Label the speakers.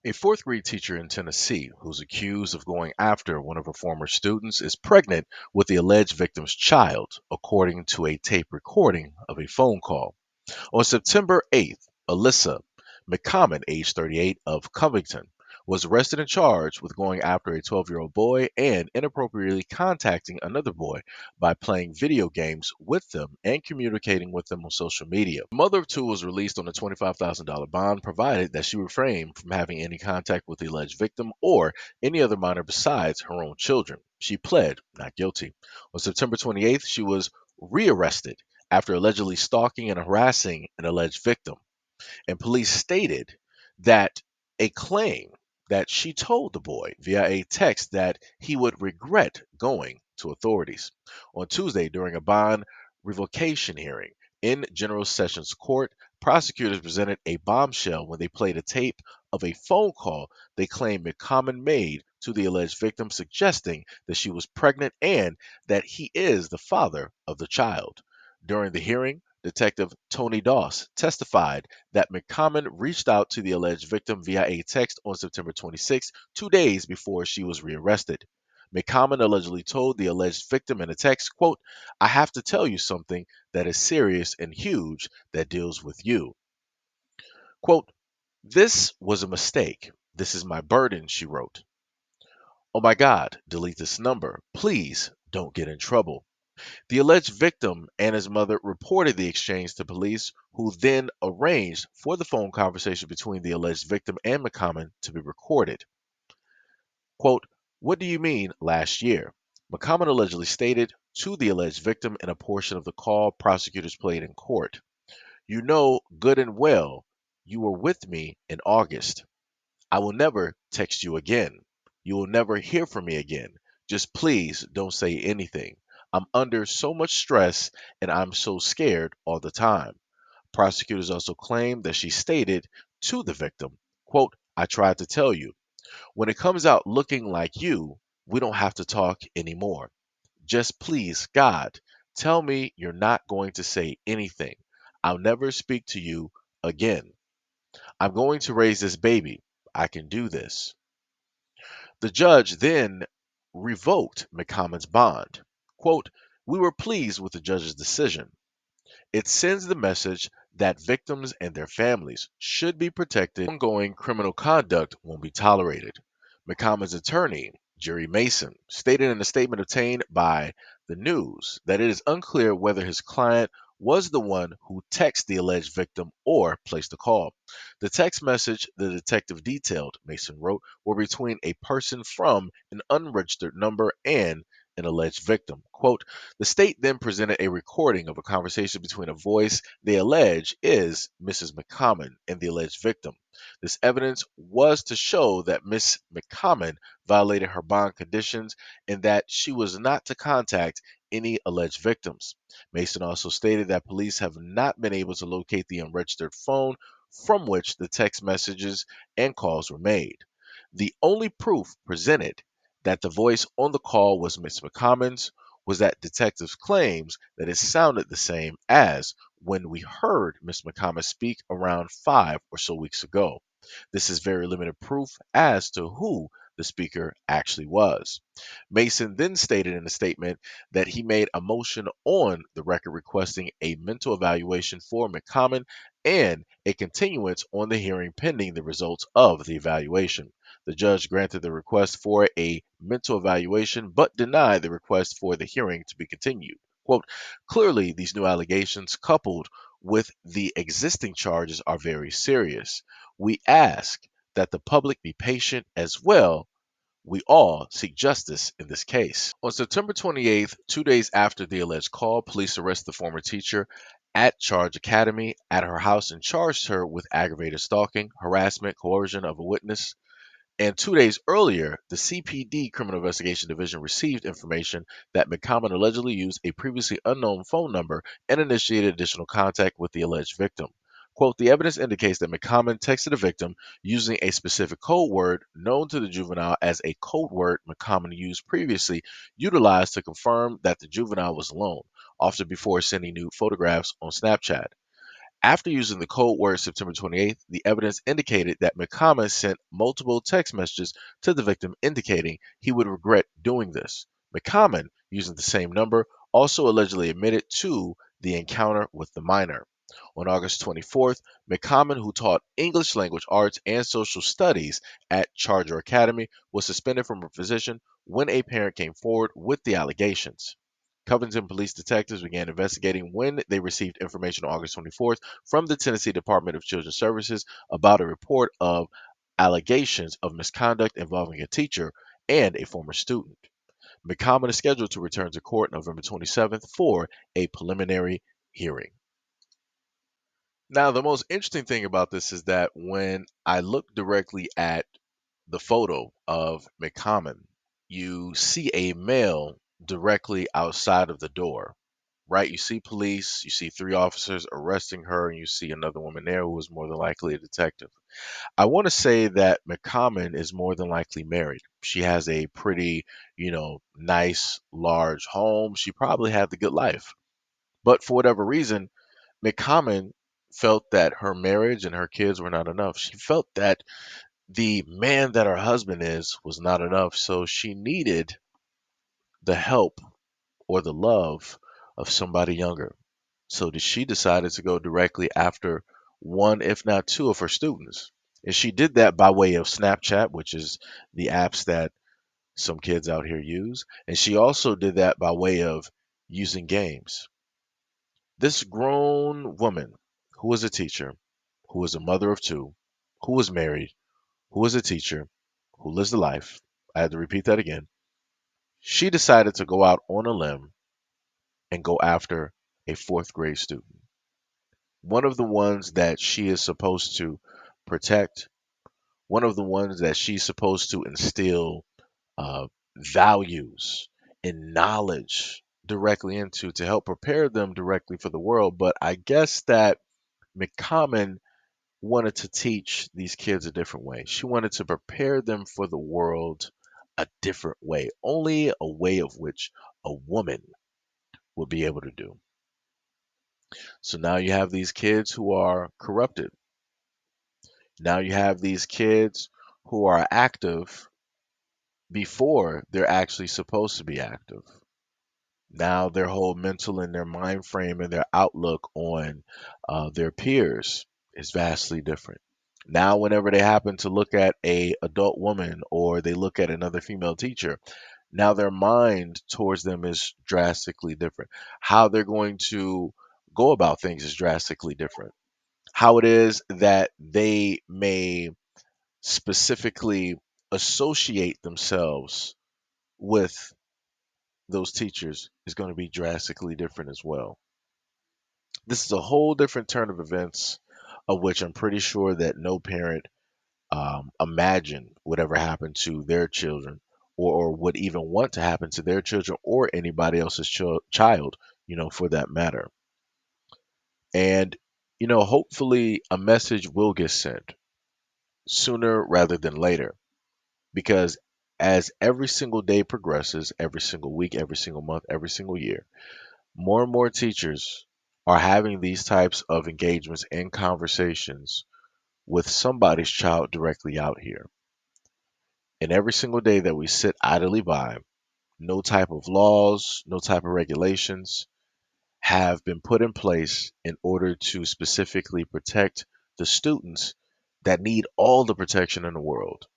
Speaker 1: A fourth grade teacher in Tennessee who's accused of going after one of her former students is pregnant with the alleged victim's child, according to a tape recording of a phone call. On September 8th, Alyssa McCommon, age 38, of Covington, was arrested and charged with going after a 12-year-old boy and inappropriately contacting another boy by playing video games with them and communicating with them on social media. The mother of two was released on a $25,000 bond provided that she refrained from having any contact with the alleged victim or any other minor besides her own children. She pled not guilty. On September 28th, she was rearrested after allegedly stalking and harassing an alleged victim. And police stated that a claim that she told the boy via a text that he would regret going to authorities. On Tuesday, during a bond revocation hearing in General Sessions Court, prosecutors presented a bombshell when they played a tape of a phone call they claimed McCommon made to the alleged victim, suggesting that she was pregnant and that he is the father of the child. During the hearing, Detective Tony Doss testified that McCommon reached out to the alleged victim via a text on September 26, 2 days before she was rearrested. McCommon allegedly told the alleged victim in a text, quote, "I have to tell you something that is serious and huge that deals with you." Quote, "This was a mistake. This is my burden," she wrote. "Oh my God, delete this number. Please don't get in trouble." The alleged victim and his mother reported the exchange to police, who then arranged for the phone conversation between the alleged victim and McCommon to be recorded. Quote, "What do you mean last year?" McCommon allegedly stated to the alleged victim in a portion of the call prosecutors played in court. "You know good and well you were with me in August. I will never text you again. You will never hear from me again. Just please don't say anything. I'm under so much stress and I'm so scared all the time." Prosecutors also claim that she stated to the victim, quote, "I tried to tell you. When it comes out looking like you, we don't have to talk anymore. Just please, God, tell me you're not going to say anything. I'll never speak to you again. I'm going to raise this baby. I can do this." The judge then revoked McCommon's bond. Quote, "We were pleased with the judge's decision. It sends the message that victims and their families should be protected. Ongoing criminal conduct won't be tolerated." McCommon's attorney, Jerry Mason, stated in a statement obtained by the news that it is unclear whether his client was the one who texted the alleged victim or placed the call. The text message the detective detailed, Mason wrote, were between a person from an unregistered number and an alleged victim. Quote, "The state then presented a recording of a conversation between a voice they allege is Mrs. McCommon and the alleged victim. This evidence was to show that Miss McCommon violated her bond conditions and that she was not to contact any alleged victims." Mason also stated that police have not been able to locate the unregistered phone from which the text messages and calls were made. The only proof presented that the voice on the call was Miss McCommon's was that detectives' claims that it sounded the same as when we heard Miss McCommon speak around 5 or so weeks ago. This is very limited proof as to who the speaker actually was. Mason then stated in a statement that he made a motion on the record requesting a mental evaluation for McCommon and a continuance on the hearing pending the results of the evaluation. The judge granted the request for a mental evaluation but denied the request for the hearing to be continued. Quote, "Clearly, these new allegations, coupled with the existing charges, are very serious. We ask that the public be patient as well. We all seek justice in this case." On September 28th, 2 days after the alleged call, police arrested the former teacher at Charge Academy at her house and charged her with aggravated stalking, harassment, coercion of a witness. And 2 days earlier, the CPD Criminal Investigation Division received information that McCommon allegedly used a previously unknown phone number and initiated additional contact with the alleged victim. Quote, "The evidence indicates that McCommon texted the victim using a specific code word known to the juvenile as a code word McCommon used previously, utilized to confirm that the juvenile was alone, often before sending nude photographs on Snapchat. After using the code word September 28th, the evidence indicated that McCommon sent multiple text messages to the victim indicating he would regret doing this. McCommon, using the same number, also allegedly admitted to the encounter with the minor. On August 24th, McCommon, who taught English language arts and social studies at Charger Academy, was suspended from her position when a parent came forward with the allegations. Covington police detectives began investigating when they received information on August 24th from the Tennessee Department of Children's Services about a report of allegations of misconduct involving a teacher and a former student. McCommon is scheduled to return to court November 27th for a preliminary hearing. Now, the most interesting thing about this is that when I look directly at the photo of McCommon, you see a male directly outside of the door, right? You see police, you see three officers arresting her, and you see another woman there who is more than likely a detective. I want to say that McCommon is more than likely married. She has a pretty, nice, large home. She probably had the good life. But for whatever reason, McCommon felt that her marriage and her kids were not enough. She felt that the man that her husband is was not enough. So she needed the help or the love of somebody younger. So she decided to go directly after one, if not two, of her students. And she did that by way of Snapchat, which is the apps that some kids out here use. And she also did that by way of using games. This grown woman who was a teacher, who was a mother of two, who was married, who was a teacher, who lives the life, I had to repeat that again. She decided to go out on a limb and go after a fourth grade student. One of the ones that she is supposed to protect, one of the ones that she's supposed to instill uh, values and knowledge directly into to help prepare them directly for the world. But I guess that McCommon wanted to teach these kids a different way. She wanted to prepare them for the world a different way, only a way of which a woman would be able to do. So now you have these kids who are corrupted. Now you have these kids who are active before they're actually supposed to be active. Now their whole mental and their mind frame and their outlook on their peers is vastly different. Now, whenever they happen to look at a adult woman or they look at another female teacher, now their mind towards them is drastically different. How they're going to go about things is drastically different. How it is that they may specifically associate themselves with those teachers is going to be drastically different as well. This is a whole different turn of events, of which I'm pretty sure that no parent imagined would ever happen to their children, or would even want to happen to their children or anybody else's child, for that matter. And, hopefully a message will get sent sooner rather than later, because as every single day progresses, every single week, every single month, every single year, more and more teachers are having these types of engagements and conversations with somebody's child directly out here. And every single day that we sit idly by, no type of laws, no type of regulations have been put in place in order to specifically protect the students that need all the protection in the world.